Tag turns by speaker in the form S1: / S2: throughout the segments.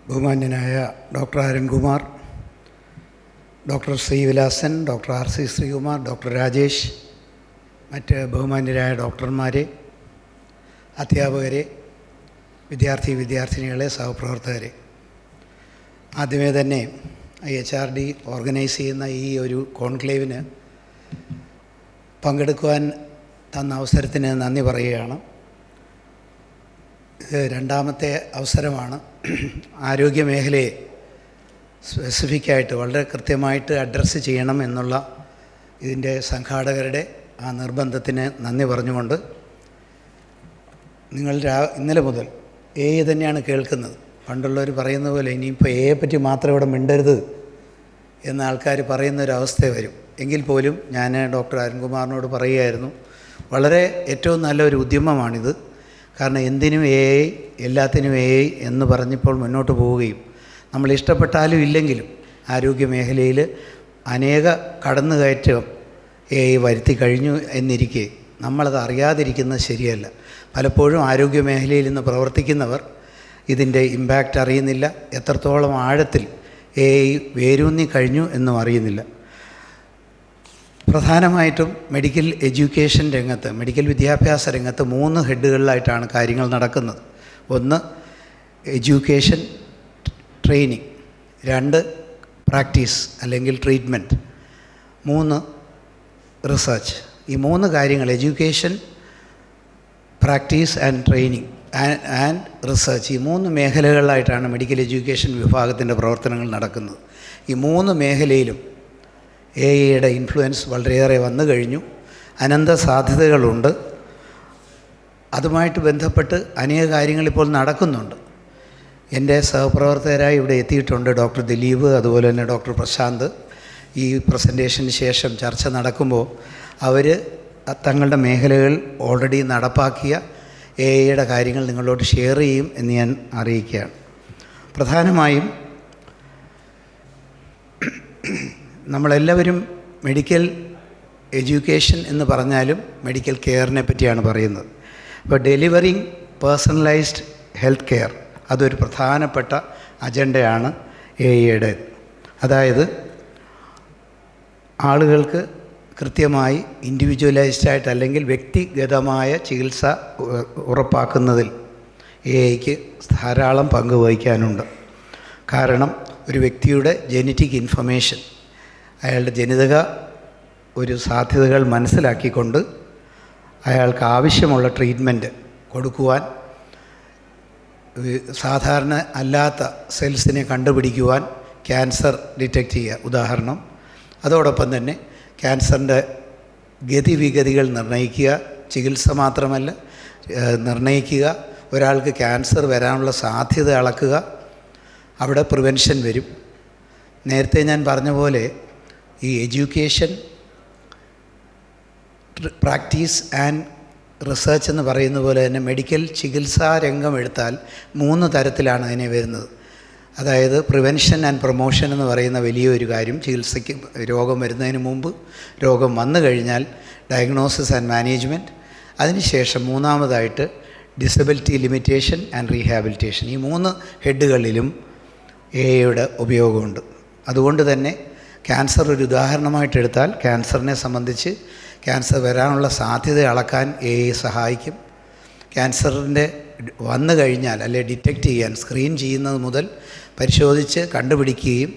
S1: ബഹുമാന്യനായ doctor Arunkumar, doctor Srivilasan, doctor R C Sreekumar, doctor Rajesh, മറ്റ് ബഹുമാന്യരായ ഡോക്ടർമാരെ, അധ്യാപകരെ, വിദ്യാർത്ഥിനികളെ, സഹപ്രവർത്തകരെ, ആദ്യമേ തന്നെ IHRD ഓർഗനൈസ് ചെയ്യുന്ന ഈ ഒരു കോൺക്ലേവിന് പങ്കെടുക്കുവാൻ തന്ന അവസരത്തിന് നന്ദി പറയുകയാണ്. ഇത് രണ്ടാമത്തെ അവസരമാണ്. ആരോഗ്യമേഖലയെ സ്പെസിഫിക്കായിട്ട് വളരെ കൃത്യമായിട്ട് അഡ്രസ്സ് ചെയ്യണം എന്നുള്ള ഇതിൻ്റെ സംഘാടകരുടെ ആ നിർബന്ധത്തിന് നന്ദി പറഞ്ഞുകൊണ്ട്, നിങ്ങൾ ഇന്നലെ മുതൽ തന്നെയാണ് കേൾക്കുന്നത്. പണ്ടുള്ളവർ പറയുന്ന പോലെ ഇനിയിപ്പോൾ പറ്റി മാത്രം ഇവിടെ മിണ്ടരുത് എന്ന ആൾക്കാർ പറയുന്നൊരവസ്ഥ വരും. എങ്കിൽ പോലും ഞാൻ ഡോക്ടർ അരുൺകുമാറിനോട് പറയുകയായിരുന്നു, വളരെ ഏറ്റവും നല്ലൊരു ഉദ്യമമാണിത്. കാരണം എന്തിനും എല്ലാത്തിനും എന്ന് പറഞ്ഞപ്പോൾ മുന്നോട്ട് പോവുകയും നമ്മൾ ഇഷ്ടപ്പെട്ടാലും ഇല്ലെങ്കിലും ആരോഗ്യമേഖലയിൽ അനേക കടന്നുകയറ്റം വരുത്തി കഴിഞ്ഞു എന്നിരിക്കെ നമ്മളത് അറിയാതിരിക്കുന്നത് ശരിയല്ല. പലപ്പോഴും ആരോഗ്യമേഖലയിൽ നിന്ന് പ്രവർത്തിക്കുന്നവർ ഇതിൻ്റെ ഇമ്പാക്റ്റ് അറിയുന്നില്ല, എത്രത്തോളം ആഴത്തിൽ വേരൂന്നി കഴിഞ്ഞു എന്നും അറിയുന്നില്ല. പ്രധാനമായിട്ടും മെഡിക്കൽ എഡ്യൂക്കേഷൻ രംഗത്ത്, മെഡിക്കൽ വിദ്യാഭ്യാസ രംഗത്ത് 3 ഹെഡുകളിലായിട്ടാണ് കാര്യങ്ങൾ നടക്കുന്നത്. 1 എഡ്യൂക്കേഷൻ ട്രെയിനിങ്, 2 പ്രാക്ടീസ് അല്ലെങ്കിൽ ട്രീറ്റ്മെൻറ്റ്, 3 റിസർച്ച്. ഈ 3 കാര്യങ്ങൾ education, practice and training and research, ഈ 3 മേഖലകളിലായിട്ടാണ് മെഡിക്കൽ എഡ്യൂക്കേഷൻ വിഭാഗത്തിൻ്റെ പ്രവർത്തനങ്ങൾ നടക്കുന്നത്. ഈ 3 മേഖലയിലും യുടെ ഇൻഫ്ലുവൻസ് വളരെയേറെ വന്നു കഴിഞ്ഞു. അനന്ത സാധ്യതകളുണ്ട്. അതുമായിട്ട് ബന്ധപ്പെട്ട് അനേക കാര്യങ്ങളിപ്പോൾ നടക്കുന്നുണ്ട്. എൻ്റെ സഹപ്രവർത്തകരായി ഇവിടെ എത്തിയിട്ടുണ്ട് ഡോക്ടർ ദിലീപ്, അതുപോലെ തന്നെ ഡോക്ടർ പ്രശാന്ത്. ഈ പ്രസൻറ്റേഷന് ശേഷം ചർച്ച നടക്കുമ്പോൾ അവർ തങ്ങളുടെ മേഖലകൾ ഓൾറെഡി നടപ്പാക്കിയ യുടെ കാര്യങ്ങൾ നിങ്ങളോട് ഷെയർ ചെയ്യും എന്ന് ഞാൻ അറിയിക്കുകയാണ്. പ്രധാനമായും നമ്മളെല്ലാവരും മെഡിക്കൽ എഡ്യൂക്കേഷൻ എന്ന് പറഞ്ഞാലും മെഡിക്കൽ കെയറിനെ പറ്റിയാണ് പറയുന്നത്. അപ്പോൾ ഡെലിവറിങ് പേഴ്സണലൈസ്ഡ് ഹെൽത്ത് കെയർ അതൊരു പ്രധാനപ്പെട്ട അജണ്ടയാണ് യുടെ. അതായത് ആളുകൾക്ക് കൃത്യമായി ഇൻഡിവിജ്വലൈസ്ഡായിട്ട് അല്ലെങ്കിൽ വ്യക്തിഗതമായ ചികിത്സ ഉറപ്പാക്കുന്നതിൽ ക്ക് ധാരാളം പങ്ക് വഹിക്കാനുണ്ട്. കാരണം ഒരു വ്യക്തിയുടെ ജനറ്റിക് ഇൻഫർമേഷൻ, അയാളുടെ ജനിതക ഒരു സാധ്യതകൾ മനസ്സിലാക്കിക്കൊണ്ട് അയാൾക്ക് ആവശ്യമുള്ള ട്രീറ്റ്മെൻറ്റ് കൊടുക്കുവാൻ, സാധാരണ അല്ലാത്ത സെൽസിനെ കണ്ടുപിടിക്കുവാൻ, ക്യാൻസർ ഡിറ്റക്റ്റ് ചെയ്യുക ഉദാഹരണം. അതോടൊപ്പം തന്നെ ക്യാൻസറിൻ്റെ ഗതിവിഗതികൾ നിർണ്ണയിക്കുക, ചികിത്സ മാത്രമല്ല നിർണ്ണയിക്കുക, ഒരാൾക്ക് ക്യാൻസർ വരാനുള്ള സാധ്യത അളക്കുക, അവിടെ പ്രിവെൻഷൻ വരും. നേരത്തെ ഞാൻ പറഞ്ഞ പോലെ ഈ എഡ്യൂക്കേഷൻ, പ്രാക്ടീസ് ആൻഡ് റിസർച്ച് എന്ന് പറയുന്ന പോലെ തന്നെ മെഡിക്കൽ ചികിത്സാ രംഗം എടുത്താൽ 3 തരത്തിലാണ് അതിനെ വരുന്നത്. അതായത് പ്രിവെൻഷൻ ആൻഡ് പ്രൊമോഷൻ എന്ന് പറയുന്ന വലിയൊരു കാര്യം, ചികിത്സയ്ക്ക് രോഗം വരുന്നതിന് മുമ്പ്, രോഗം വന്നു കഴിഞ്ഞാൽ ഡയഗ്നോസിസ് ആൻഡ് മാനേജ്മെൻറ്റ്, അതിനുശേഷം 3ാമതായിട്ട് ഡിസബിലിറ്റി ലിമിറ്റേഷൻ ആൻഡ് റീഹാബിലിറ്റേഷൻ. ഈ 3 ഹെഡുകളിലും യുടെ ഉപയോഗമുണ്ട്. അതുകൊണ്ട് തന്നെ ക്യാൻസർ ഒരു ഉദാഹരണമായിട്ടെടുത്താൽ ക്യാൻസറിനെ സംബന്ധിച്ച് ക്യാൻസർ വരാനുള്ള സാധ്യത അളക്കാൻ സഹായിക്കും. ക്യാൻസറിൻ്റെ വന്നു കഴിഞ്ഞാൽ അല്ലെ ഡിറ്റക്റ്റ് ചെയ്യാൻ, സ്ക്രീൻ ചെയ്യുന്നത് മുതൽ പരിശോധിച്ച് കണ്ടുപിടിക്കുകയും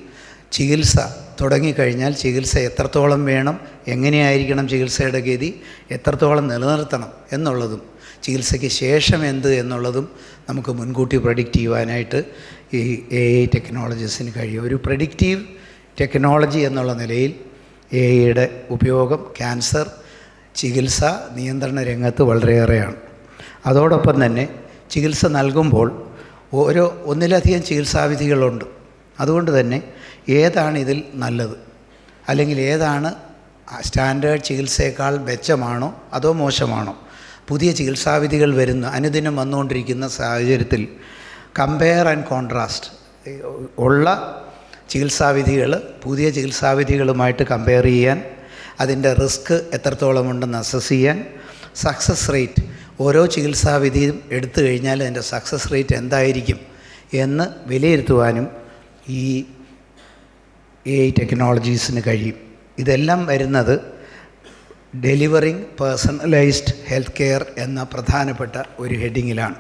S1: ചികിത്സ തുടങ്ങിക്കഴിഞ്ഞാൽ ചികിത്സ എത്രത്തോളം വേണം, എങ്ങനെയായിരിക്കണം ചികിത്സയുടെ ഗതി, എത്രത്തോളം നിലനിർത്തണം എന്നുള്ളതും ചികിത്സയ്ക്ക് ശേഷം എന്ത് എന്നുള്ളതും നമുക്ക് മുൻകൂട്ടി പ്രഡിക്റ്റ് ചെയ്യുവാനായിട്ട് ഈ ടെക്നോളജീസിന് കഴിയും. ഒരു പ്രഡിക്റ്റീവ് ടെക്നോളജി എന്നുള്ള നിലയിൽ യുടെ ഉപയോഗം ക്യാൻസർ ചികിത്സ നിയന്ത്രണ രംഗത്ത് വളരെയേറെയാണ്. അതോടൊപ്പം തന്നെ ചികിത്സ നൽകുമ്പോൾ ഒന്നിലധികം ചികിത്സാവിധികളുണ്ട്. അതുകൊണ്ട് തന്നെ ഏതാണ് ഇതിൽ നല്ലത്, അല്ലെങ്കിൽ ഏതാണ് സ്റ്റാൻഡേർഡ് ചികിത്സയേക്കാൾ മെച്ചമാണോ അതോ മോശമാണോ, പുതിയ ചികിത്സാവിധികൾ അനുദിനം വന്നുകൊണ്ടിരിക്കുന്ന സാഹചര്യത്തിൽ കമ്പയർ ആൻഡ് കോൺട്രാസ്റ്റ് ഉള്ള ചികിത്സാവിധികൾ പുതിയ ചികിത്സാവിധികളുമായിട്ട് കമ്പയർ ചെയ്യാൻ, അതിൻ്റെ റിസ്ക് എത്രത്തോളം ഉണ്ടെന്ന് അസസ് ചെയ്യാൻ, സക്സസ് റേറ്റ് ഓരോ ചികിത്സാവിധിയും എടുത്തു കഴിഞ്ഞാൽ അതിൻ്റെ സക്സസ് റേറ്റ് എന്തായിരിക്കും എന്ന് വിലയിരുത്തുവാനും ഈ AI ടെക്നോളജീസിന് കഴിയും. ഇതെല്ലാം വരുന്നത് ഡെലിവറിങ് പേഴ്സണലൈസ്ഡ് ഹെൽത്ത് കെയർ എന്ന പ്രധാനപ്പെട്ട ഒരു ഹെഡിങ്ങിലാണ്.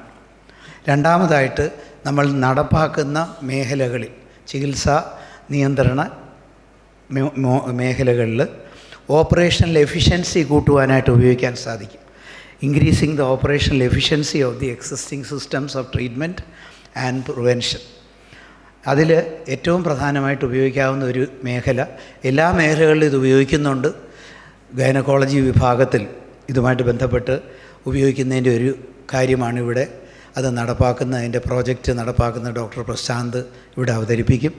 S1: രണ്ടാമതായിട്ട് നമ്മൾ നടപ്പാക്കുന്ന മേഖലകളിൽ, ചികിത്സാ നിയന്ത്രണ മേഖലകളിൽ ഓപ്പറേഷണൽ എഫിഷ്യൻസി കൂട്ടുവാനായിട്ട് ഉപയോഗിക്കാൻ സാധിക്കും. Increasing the operational efficiency of the existing systems of treatment and prevention. അതിൽ ഏറ്റവും പ്രധാനമായിട്ട് ഉപയോഗിക്കാവുന്ന ഒരു മേഖല, എല്ലാ മേഖലകളിലും ഇത് ഉപയോഗിക്കുന്നുണ്ട്. ഗൈനക്കോളജി വിഭാഗത്തിൽ ഇതുമായിട്ട് ബന്ധപ്പെട്ട് ഉപയോഗിക്കുന്നതിൻ്റെ ഒരു കാര്യമാണ് ഇവിടെ. അത് നടപ്പാക്കുന്നതിൻ്റെ പ്രോജക്റ്റ് നടപ്പാക്കുന്ന ഡോക്ടർ പ്രശാന്ത് ഇവിടെ അവതരിപ്പിക്കും.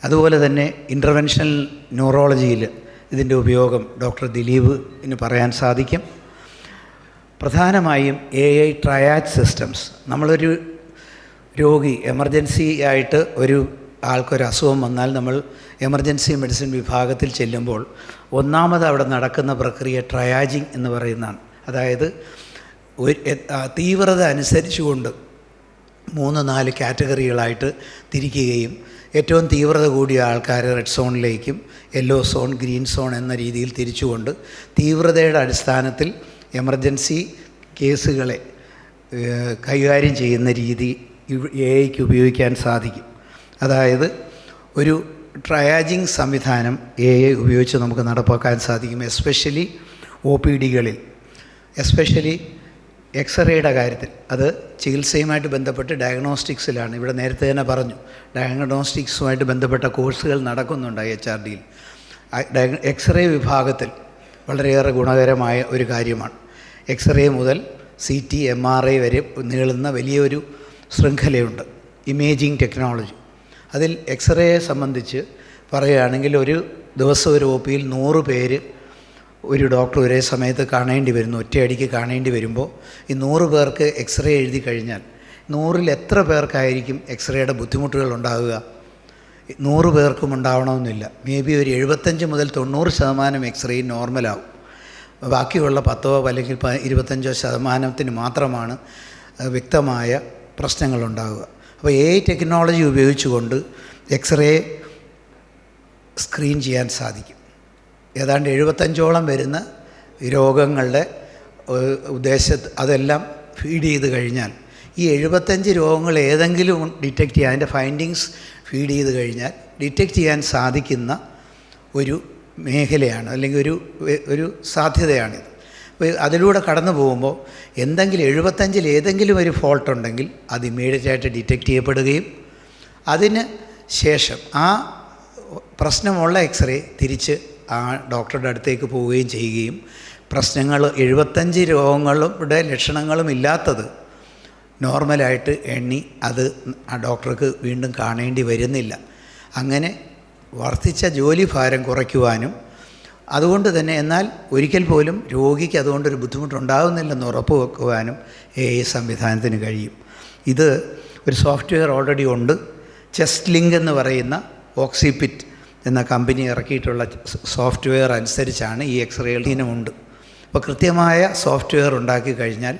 S1: അതുപോലെ തന്നെ ഇൻ്റർവെൻഷണൽ ന്യൂറോളജിയിൽ ഇതിൻ്റെ ഉപയോഗം ഡോക്ടർ ദിലീപിന് പറയാൻ സാധിക്കും. പ്രധാനമായും AI ട്രയാഡ് സിസ്റ്റംസ്. നമ്മളൊരു രോഗി എമർജൻസി ആയിട്ട് ഒരു ആൾക്കൊരു അസുഖം വന്നാൽ നമ്മൾ എമർജൻസി മെഡിസിൻ വിഭാഗത്തിൽ ചെല്ലുമ്പോൾ ഒന്നാമത് അവിടെ നടക്കുന്ന പ്രക്രിയ ട്രയാജിങ് എന്ന് പറയുന്നതാണ്. അതായത് തീവ്രത അനുസരിച്ചുകൊണ്ട് 3-4 കാറ്റഗറികളായിട്ട് തിരിക്കുകയും ഏറ്റവും തീവ്രത കൂടിയ ആൾക്കാർ റെഡ് സോണിലേക്കും യെല്ലോ സോൺ, ഗ്രീൻ സോൺ എന്ന രീതിയിൽ തിരിച്ചുകൊണ്ട് തീവ്രതയുടെ അടിസ്ഥാനത്തിൽ എമർജൻസി കേസുകളെ കൈകാര്യം ചെയ്യുന്ന രീതി AIക്ക് ഉപയോഗിക്കാൻ സാധിക്കും. അതായത് ഒരു ട്രയാജിങ് സംവിധാനം AI ഉപയോഗിച്ച് നമുക്ക് നടപ്പാക്കാൻ സാധിക്കും. എസ്പെഷ്യലി OPDകളിൽ, എസ്പെഷ്യലി എക്സ്റേയുടെ കാര്യത്തിൽ. അത് ചികിത്സയുമായിട്ട് ബന്ധപ്പെട്ട് ഡയഗ്നോസ്റ്റിക്സിലാണ്. ഇവിടെ നേരത്തെ തന്നെ പറഞ്ഞു, ഡയഗ്നോസ്റ്റിക്സുമായിട്ട് ബന്ധപ്പെട്ട കോഴ്സുകൾ നടക്കുന്നുണ്ട് IHRDയിൽ. എക്സ്റേ വിഭാഗത്തിൽ വളരെയേറെ ഗുണകരമായ ഒരു കാര്യമാണ്. എക്സ്റേ മുതൽ CT, MRI വരെ നീളുന്ന വലിയൊരു ശൃംഖലയുണ്ട്, ഇമേജിംഗ് ടെക്നോളജി. അതിൽ എക്സ്റേയെ സംബന്ധിച്ച് പറയുകയാണെങ്കിൽ ഒരു ദിവസം ഒരു OPയിൽ 100 പേര് ഒരു ഡോക്ടർ ഒരേ സമയത്ത് കാണേണ്ടി വരുന്നു. ഒറ്റയടിക്ക് കാണേണ്ടി വരുമ്പോൾ ഈ 100 പേർക്ക് എക്സ്റേ എഴുതി കഴിഞ്ഞാൽ 100ൽ എത്ര പേർക്കായിരിക്കും എക്സ്റേയുടെ ബുദ്ധിമുട്ടുകൾ ഉണ്ടാവുക? 100 പേർക്കും ഉണ്ടാവണമെന്നില്ല. മേ ബി ഒരു 75 മുതൽ 90% എക്സ്റേ നോർമലാവും. ബാക്കിയുള്ള 10 അല്ലെങ്കിൽ 25% മാത്രമാണ് വ്യക്തമായ പ്രശ്നങ്ങളുണ്ടാവുക. അപ്പോൾ AI ടെക്നോളജി ഉപയോഗിച്ചുകൊണ്ട് എക്സ്റേ സ്ക്രീൻ ചെയ്യാൻ സാധിക്കും. ഏതാണ്ട് 75ഓളം വരുന്ന രോഗങ്ങളുടെ അതെല്ലാം ഫീഡ് ചെയ്ത് കഴിഞ്ഞാൽ ഈ 75 രോഗങ്ങൾ ഏതെങ്കിലും ഡിറ്റക്റ്റ് ചെയ്യാൻ, അതിൻ്റെ ഫൈൻഡിങ്സ് ഫീഡ് ചെയ്ത് കഴിഞ്ഞാൽ ഡിറ്റക്റ്റ് ചെയ്യാൻ സാധിക്കുന്ന ഒരു മേഖലയാണ്, അല്ലെങ്കിൽ ഒരു സാധ്യതയാണിത്. അപ്പോൾ അതിലൂടെ കടന്നു പോകുമ്പോൾ എന്തെങ്കിലും 75ൽ ഏതെങ്കിലും ഒരു ഫോൾട്ട് ഉണ്ടെങ്കിൽ അത് ഇമ്മീഡിയറ്റായിട്ട് ഡിറ്റക്റ്റ് ചെയ്യപ്പെടുകയും അതിന് ശേഷം ആ പ്രശ്നമുള്ള എക്സ്റേ തിരിച്ച് ആ ഡോക്ടറുടെ അടുത്തേക്ക് പോവുകയും ചെയ്യുകയും പ്രശ്നങ്ങൾ 75 രോഗങ്ങളുടെ ലക്ഷണങ്ങളും ഇല്ലാത്തത് നോർമലായിട്ട് എണ്ണി അത് ആ ഡോക്ടർക്ക് വീണ്ടും കാണേണ്ടി വരുന്നില്ല. അങ്ങനെ വർദ്ധിച്ച ജോലി ഭാരം കുറയ്ക്കുവാനും അതുകൊണ്ട് തന്നെ എന്നാൽ ഒരിക്കൽ പോലും രോഗിക്ക് അതുകൊണ്ടൊരു ബുദ്ധിമുട്ടുണ്ടാകുന്നില്ലെന്ന് ഉറപ്പ് വെക്കുവാനും AI സംവിധാനത്തിന് കഴിയും. ഇത് ഒരു സോഫ്റ്റ്വെയർ ഓൾറെഡി ഉണ്ട്. ചെസ്റ്റ് ലിങ്ക് എന്ന് പറയുന്ന ഓക്സിപിറ്റ് എന്ന കമ്പനി ഇറക്കിയിട്ടുള്ള സോഫ്റ്റ്വെയർ അനുസരിച്ചാണ് ഈ എക്സ്റേകൾ ഇനമുണ്ട്. അപ്പോൾ കൃത്യമായ സോഫ്റ്റ്വെയർ ഉണ്ടാക്കി കഴിഞ്ഞാൽ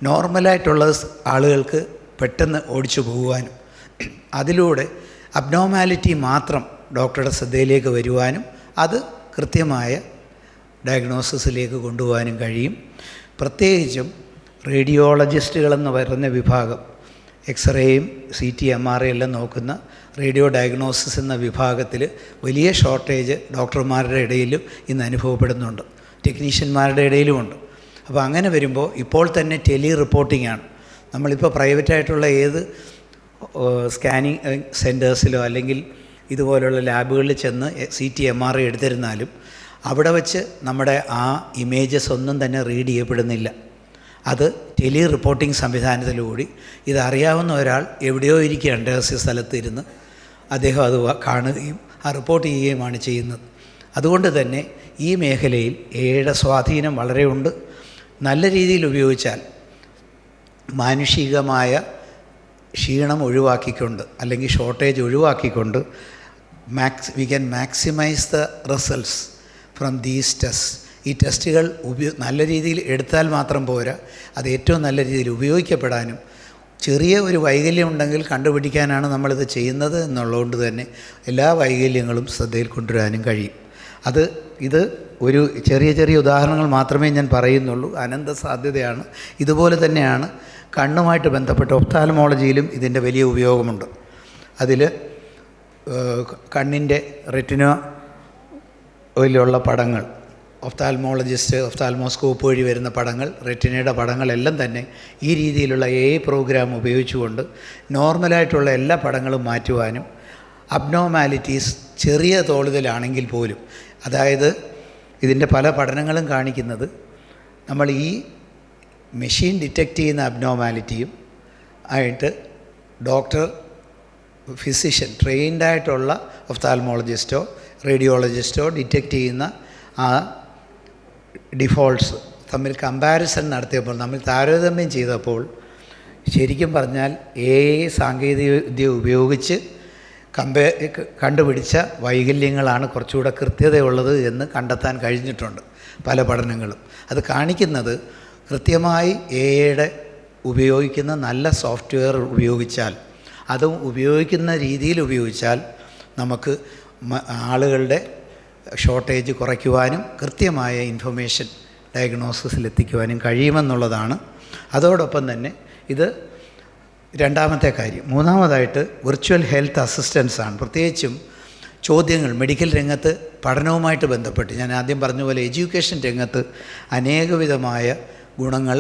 S1: നോർമലായിട്ടുള്ള ആളുകൾക്ക് പെട്ടെന്ന് ഓടിച്ചു പോകുവാനും അതിലൂടെ അബ്നോർമാലിറ്റി മാത്രം ഡോക്ടറുടെ ശ്രദ്ധയിലേക്ക് വരുവാനും അത് കൃത്യമായ ഡയഗ്നോസിസിലേക്ക് കൊണ്ടുപോകാനും കഴിയും. പ്രത്യേകിച്ചും റേഡിയോളജിസ്റ്റുകളെന്ന് പറയുന്ന വിഭാഗം, എക്സ്റേയും CT, MRI എല്ലാം നോക്കുന്ന റേഡിയോ ഡയഗ്നോസിസ് എന്ന വിഭാഗത്തിൽ വലിയ ഷോർട്ടേജ് ഡോക്ടർമാരുടെ ഇടയിലും ഇന്ന് അനുഭവപ്പെടുന്നുണ്ട്, ടെക്നീഷ്യന്മാരുടെ ഇടയിലുമുണ്ട്. അപ്പോൾ അങ്ങനെ വരുമ്പോൾ ഇപ്പോൾ തന്നെ ടെലി റിപ്പോർട്ടിംഗ് ആണ്. നമ്മളിപ്പോൾ പ്രൈവറ്റായിട്ടുള്ള ഏത് സ്കാനിങ് സെൻറ്റേഴ്സിലോ അല്ലെങ്കിൽ ഇതുപോലുള്ള ലാബുകളിൽ ചെന്ന് CT, MRI എടുത്തിരുന്നാലും അവിടെ വച്ച് നമ്മുടെ ആ ഇമേജസ് ഒന്നും തന്നെ റീഡ് ചെയ്യപ്പെടുന്നില്ല. അത് ടെലി റിപ്പോർട്ടിംഗ് സംവിധാനത്തിലൂടെ ഇതറിയാവുന്ന ഒരാൾ എവിടെയോ ഇരിക്കുകയാണ് രഹസ്യ സ്ഥലത്തിരുന്ന് അദ്ദേഹം അത് കാണുകയും ആ റിപ്പോർട്ട് ചെയ്യുകയുമാണ് ചെയ്യുന്നത്. അതുകൊണ്ട് തന്നെ ഈ മേഖലയിൽ AIയുടെ സ്വാധീനം വളരെ ഉണ്ട്. നല്ല രീതിയിൽ ഉപയോഗിച്ചാൽ മാനുഷികമായ ക്ഷീണം ഒഴിവാക്കിക്കൊണ്ട് അല്ലെങ്കിൽ ഷോർട്ടേജ് ഒഴിവാക്കിക്കൊണ്ട് we can maximise the results from these test. ഈ ടെസ്റ്റുകൾ നല്ല രീതിയിൽ എടുത്താൽ മാത്രം പോരാ, അത് ഏറ്റവും നല്ല രീതിയിൽ ഉപയോഗിക്കപ്പെടാനും ചെറിയ ഒരു വൈകല്യം ഉണ്ടെങ്കിൽ കണ്ടുപിടിക്കാനാണ് നമ്മളിത് ചെയ്യുന്നത് എന്നുള്ളതുകൊണ്ട് തന്നെ എല്ലാ വൈകല്യങ്ങളും ശ്രദ്ധയിൽ കൊണ്ടുവരാനും കഴിയും. ഇത് ഒരു ചെറിയ ചെറിയ ഉദാഹരണങ്ങൾ മാത്രമേ ഞാൻ പറയുന്നുള്ളൂ. അനന്ത സാധ്യതയാണ്. ഇതുപോലെ തന്നെയാണ് കണ്ണുമായിട്ട് ബന്ധപ്പെട്ട ഒഫ്താൽമോളജിയിലും ഇതിൻ്റെ വലിയ ഉപയോഗമുണ്ട്. അതിൽ കണ്ണിൻ്റെ റെറ്റിനയിലുള്ള പടങ്ങൾ, ഒഫ്താൽമോസ്കോപ്പ് വഴി വരുന്ന പടങ്ങൾ, റെറ്റിനയുടെ പടങ്ങളെല്ലാം തന്നെ ഈ രീതിയിലുള്ള AI പ്രോഗ്രാം ഉപയോഗിച്ചുകൊണ്ട് നോർമലായിട്ടുള്ള എല്ലാ പടങ്ങളും മാറ്റുവാനും അബ്നോർമാലിറ്റീസ് ചെറിയ തോതിലാണെങ്കിൽ പോലും, അതായത് ഇതിൻ്റെ പല പഠനങ്ങളും കാണിക്കുന്നത് നമ്മൾ ഈ മെഷീൻ ഡിറ്റക്റ്റ് ചെയ്യുന്ന അബ്നോർമാലിറ്റിയും ആയിട്ട് ഡോക്ടർ, ഫിസിഷ്യൻ, ട്രെയിൻഡായിട്ടുള്ള ഒഫ്താൽമോളജിസ്റ്റോ റേഡിയോളജിസ്റ്റോ ഡിറ്റക്റ്റ് ചെയ്യുന്ന ആ ഡിഫോൾട്ട്സ് തമ്മിൽ കമ്പാരിസൺ നടത്തിയപ്പോൾ, നമ്മൾ താരതമ്യം ചെയ്തപ്പോൾ ശരിക്കും പറഞ്ഞാൽ AI സാങ്കേതികവിദ്യ ഉപയോഗിച്ച് കണ്ടുപിടിച്ച വൈകല്യങ്ങളാണ് കുറച്ചുകൂടെ കൃത്യതയുള്ളത് എന്ന് കണ്ടെത്താൻ കഴിഞ്ഞിട്ടുണ്ട് പല പഠനങ്ങളും. അത് കാണിക്കുന്നത് കൃത്യമായി AI ഉപയോഗിക്കുന്ന നല്ല സോഫ്റ്റ്വെയർ ഉപയോഗിച്ചാൽ, അതും ഉപയോഗിക്കുന്ന രീതിയിൽ ഉപയോഗിച്ചാൽ നമുക്ക് ആളുകളുടെ ഷോർട്ടേജ് കുറയ്ക്കുവാനും കൃത്യമായ ഇൻഫർമേഷൻ ഡയഗ്നോസിസിൽ എത്തിക്കുവാനും കഴിയുമെന്നുള്ളതാണ്. അതോടൊപ്പം തന്നെ ഇത് രണ്ടാമത്തെ കാര്യം. മൂന്നാമതായിട്ട് വിർച്വൽ ഹെൽത്ത് അസിസ്റ്റൻസ് ആണ്. പ്രത്യേകിച്ചും ചോദ്യങ്ങൾ മെഡിക്കൽ രംഗത്ത് പഠനവുമായിട്ട് ബന്ധപ്പെട്ട് ഞാൻ ആദ്യം പറഞ്ഞ പോലെ എഡ്യൂക്കേഷൻ രംഗത്ത് അനേകവിധമായ ഗുണങ്ങൾ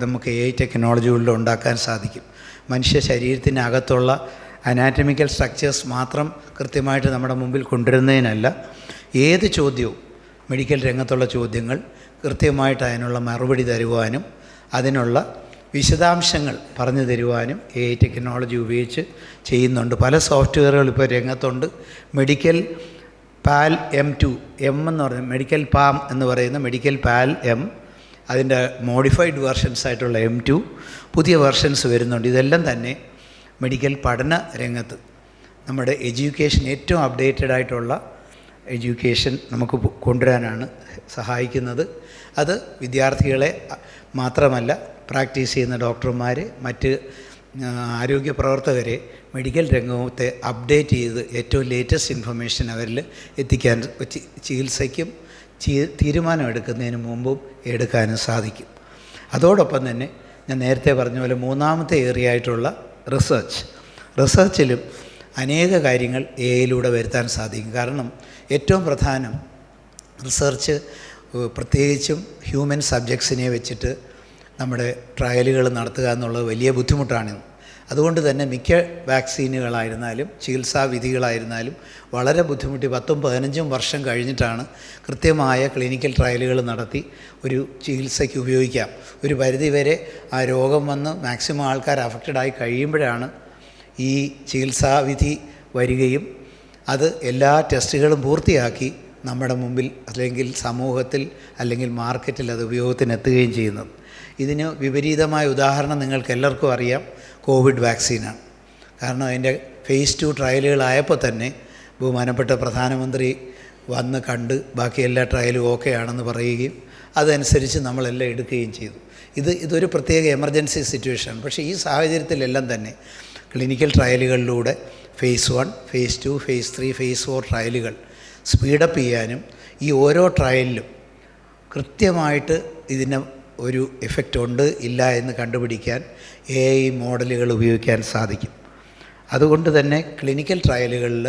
S1: നമുക്ക് AI ടെക്നോളജികളിൽ ഉണ്ടാക്കാൻ സാധിക്കും. മനുഷ്യ ശരീരത്തിനകത്തുള്ള അനാറ്റമിക്കൽ സ്ട്രക്ചേഴ്സ് മാത്രം കൃത്യമായിട്ട് നമ്മുടെ മുമ്പിൽ കൊണ്ടുവരുന്നതിനല്ല, ഏത് ചോദ്യവും മെഡിക്കൽ രംഗത്തുള്ള ചോദ്യങ്ങൾ കൃത്യമായിട്ട് അതിനുള്ള മറുപടി തരുവാനും അതിനുള്ള വിശദാംശങ്ങൾ പറഞ്ഞു തരുവാനും AI ടെക്നോളജി ഉപയോഗിച്ച് ചെയ്യുന്നുണ്ട്. പല സോഫ്റ്റ്വെയറുകൾ ഇപ്പോൾ രംഗത്തുണ്ട്. മെഡിക്കൽ പാൽ M2 എന്ന് പറഞ്ഞ മെഡിക്കൽ പാം എന്ന് പറയുന്ന മെഡിക്കൽ പാൽ M, അതിൻ്റെ മോഡിഫൈഡ് വേർഷൻസ് ആയിട്ടുള്ള M2, പുതിയ വേർഷൻസ് വരുന്നുണ്ട്. ഇതെല്ലാം തന്നെ മെഡിക്കൽ പഠന രംഗത്ത് നമ്മുടെ എഡ്യൂക്കേഷൻ, ഏറ്റവും അപ്ഡേറ്റഡ് ആയിട്ടുള്ള എഡ്യൂക്കേഷൻ നമുക്ക് കൊണ്ടുവരാനാണ് സഹായിക്കുന്നത്. അത് വിദ്യാർത്ഥികളെ മാത്രമല്ല, പ്രാക്ടീസ് ചെയ്യുന്ന ഡോക്ടർമാർ, മറ്റ് ആരോഗ്യ പ്രവർത്തകരെ മെഡിക്കൽ രംഗത്തെ അപ്ഡേറ്റ് ചെയ്ത് ഏറ്റവും ലേറ്റസ്റ്റ് ഇൻഫർമേഷൻ അവരിൽ എത്തിക്കാൻ, ചികിത്സയ്ക്കും തീരുമാനമെടുക്കുന്നതിന് മുമ്പും എടുക്കാനും സാധിക്കും. അതോടൊപ്പം തന്നെ ഞാൻ നേരത്തെ പറഞ്ഞ പോലെ മൂന്നാമത്തെ ഏരിയ ആയിട്ടുള്ള റിസർച്ചിലും അനേക കാര്യങ്ങൾ AIയിലൂടെ വരുത്താൻ സാധിക്കും. കാരണം ഏറ്റവും പ്രധാനം റിസർച്ച്, പ്രത്യേകിച്ചും ഹ്യൂമൻ സബ്ജക്ട്സിനെ വെച്ചിട്ട് നമ്മുടെ ട്രയലുകൾ നടത്തുക എന്നുള്ളത് വലിയ ബുദ്ധിമുട്ടാണ്. അതുകൊണ്ട് തന്നെ മിക്ക വാക്സിനുകളായിരുന്നാലും ചികിത്സാ വിധികളായിരുന്നാലും വളരെ ബുദ്ധിമുട്ടി 10-15 വർഷം കഴിഞ്ഞിട്ടാണ് കൃത്യമായ ക്ലിനിക്കൽ ട്രയലുകൾ നടത്തി ഒരു ചികിത്സയ്ക്ക് ഉപയോഗിക്കാം. ഒരു പരിധിവരെ ആ രോഗം വന്ന് മാക്സിമം ആൾക്കാർ അഫക്റ്റഡായി കഴിയുമ്പോഴാണ് ഈ ചികിത്സാവിധി വരികയും അത് എല്ലാ ടെസ്റ്റുകളും പൂർത്തിയാക്കി നമ്മുടെ മുമ്പിൽ അല്ലെങ്കിൽ സമൂഹത്തിൽ അല്ലെങ്കിൽ മാർക്കറ്റിൽ അത് ഉപയോഗത്തിനെത്തുകയും ചെയ്യുന്നത്. ഇതിന് വിപരീതമായ ഉദാഹരണം നിങ്ങൾക്ക് എല്ലാവർക്കും അറിയാം, കോവിഡ് വാക്സിനാണ്. കാരണം അതിൻ്റെ phase 2 ട്രയലുകളായപ്പോൾ തന്നെ ബഹുമാനപ്പെട്ട പ്രധാനമന്ത്രി വന്ന് കണ്ട് ബാക്കി എല്ലാ ട്രയലും ഓക്കെ ആണെന്ന് പറയുകയും അതനുസരിച്ച് നമ്മളെല്ലാം എടുക്കുകയും ചെയ്തു. ഇതൊരു പ്രത്യേക എമർജൻസി സിറ്റുവേഷൻ. പക്ഷേ ഈ സാഹചര്യത്തിലെല്ലാം തന്നെ ക്ലിനിക്കൽ ട്രയലുകളിലൂടെ phase 1, phase 2, phase 3, phase 4 ട്രയലുകൾ സ്പീഡപ്പ് ചെയ്യാനും ഈ ഓരോ ട്രയലിലും കൃത്യമായിട്ട് ഇതിന് ഒരു എഫക്റ്റ് ഉണ്ട് ഇല്ല എന്ന് കണ്ടുപിടിക്കാൻ AI മോഡലുകൾ ഉപയോഗിക്കാൻ സാധിക്കും. അതുകൊണ്ട് തന്നെ ക്ലിനിക്കൽ ട്രയലുകളിൽ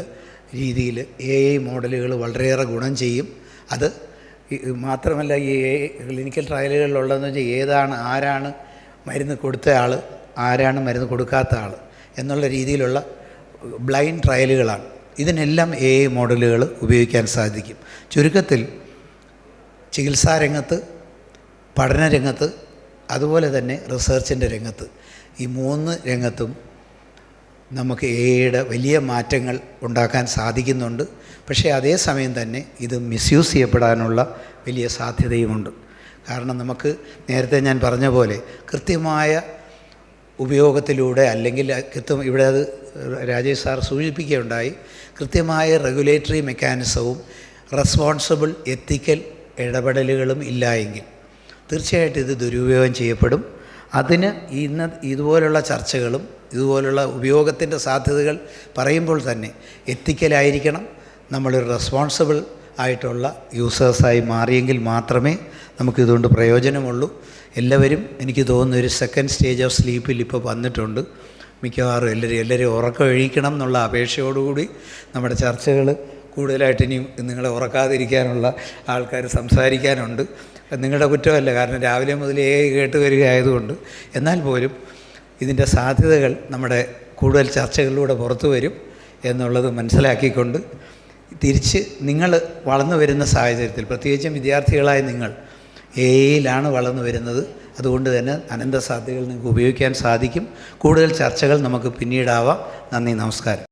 S1: രീതിയിൽ AI മോഡലുകൾ വളരെയേറെ ഗുണം ചെയ്യും. അത് മാത്രമല്ല, ഈ ക്ലിനിക്കൽ ട്രയലുകളിലുള്ളതെന്ന് വെച്ചാൽ ആരാണ് മരുന്ന് കൊടുത്ത ആൾ, ആരാണ് മരുന്ന് കൊടുക്കാത്ത ആൾ എന്നുള്ള രീതിയിലുള്ള ബ്ലൈൻഡ് ട്രയലുകളാണ്. ഇതിനെല്ലാം AI മോഡലുകൾ ഉപയോഗിക്കാൻ സാധിക്കും. ചുരുക്കത്തിൽ ചികിത്സാരംഗത്ത്, പഠനരംഗത്ത്, അതുപോലെ തന്നെ റിസർച്ചിൻ്റെ രംഗത്ത്, ഈ 3 രംഗത്തും നമുക്ക് AIയുടെ വലിയ മാറ്റങ്ങൾ ഉണ്ടാക്കാൻ സാധിക്കുന്നുണ്ട്. പക്ഷേ അതേസമയം തന്നെ ഇത് മിസ്യൂസ് ചെയ്യപ്പെടാനുള്ള വലിയ സാധ്യതയുമുണ്ട്. കാരണം നമുക്ക് നേരത്തെ ഞാൻ പറഞ്ഞ പോലെ കൃത്യമായ ഉപയോഗത്തിലൂടെ, അല്ലെങ്കിൽ ഇവിടെ അത് രാജേഷ് സാർ സൂചിപ്പിക്കുകയുണ്ടായി, കൃത്യമായ റെഗുലേറ്ററി മെക്കാനിസവും റെസ്പോൺസിബിൾ എത്തിക്കൽ ഇടപെടലുകളും ഇല്ല എങ്കിൽ തീർച്ചയായിട്ടും ഇത് ദുരുപയോഗം ചെയ്യപ്പെടും. അതിന് ഇന്ന് ഇതുപോലുള്ള ചർച്ചകളും ഇതുപോലുള്ള ഉപയോഗത്തിൻ്റെ സാധ്യതകൾ പറയുമ്പോൾ തന്നെ എത്തിക്കലായിരിക്കണം. നമ്മളൊരു റെസ്പോൺസിബിൾ ആയിട്ടുള്ള യൂസേഴ്സായി മാറിയെങ്കിൽ മാത്രമേ നമുക്കിതുകൊണ്ട് പ്രയോജനമുള്ളൂ. എല്ലാവരും എനിക്ക് തോന്നുന്നു ഒരു സെക്കൻഡ് സ്റ്റേജ് ഓഫ് സ്ലീപ്പിൽ ഇപ്പോൾ വന്നിട്ടുണ്ട്. മിക്കവാറും എല്ലാവരും ഉറക്കം എഴുതിക്കണം എന്നുള്ള അപേക്ഷയോടുകൂടി നമ്മുടെ ചർച്ചകൾ കൂടുതലായിട്ട് ഇനിയും നിങ്ങളെ ഉറക്കാതിരിക്കാനുള്ള ആൾക്കാർ സംസാരിക്കാനുണ്ട്. നിങ്ങളുടെ കുറ്റമല്ല, കാരണം രാവിലെ മുതലേ കേട്ട് വരികയായതുകൊണ്ട്. എന്നാൽ പോലും ഇതിൻ്റെ സാധ്യതകൾ നമ്മുടെ കൂടുതൽ ചർച്ചകളിലൂടെ പുറത്തു വരും എന്നുള്ളത് മനസ്സിലാക്കിക്കൊണ്ട് തിരിച്ച് നിങ്ങൾ വളർന്നു വരുന്ന സാഹചര്യത്തിൽ, പ്രത്യേകിച്ചും വിദ്യാർത്ഥികളായ നിങ്ങൾ എയിലാണ് വളർന്നു വരുന്നത്. അതുകൊണ്ട് തന്നെ അനന്ത സാധ്യതകൾ നിങ്ങൾക്ക് ഉപയോഗിക്കാൻ സാധിക്കും. കൂടുതൽ ചർച്ചകൾ നമുക്ക് പിന്നീടാവാം. നന്ദി, നമസ്കാരം.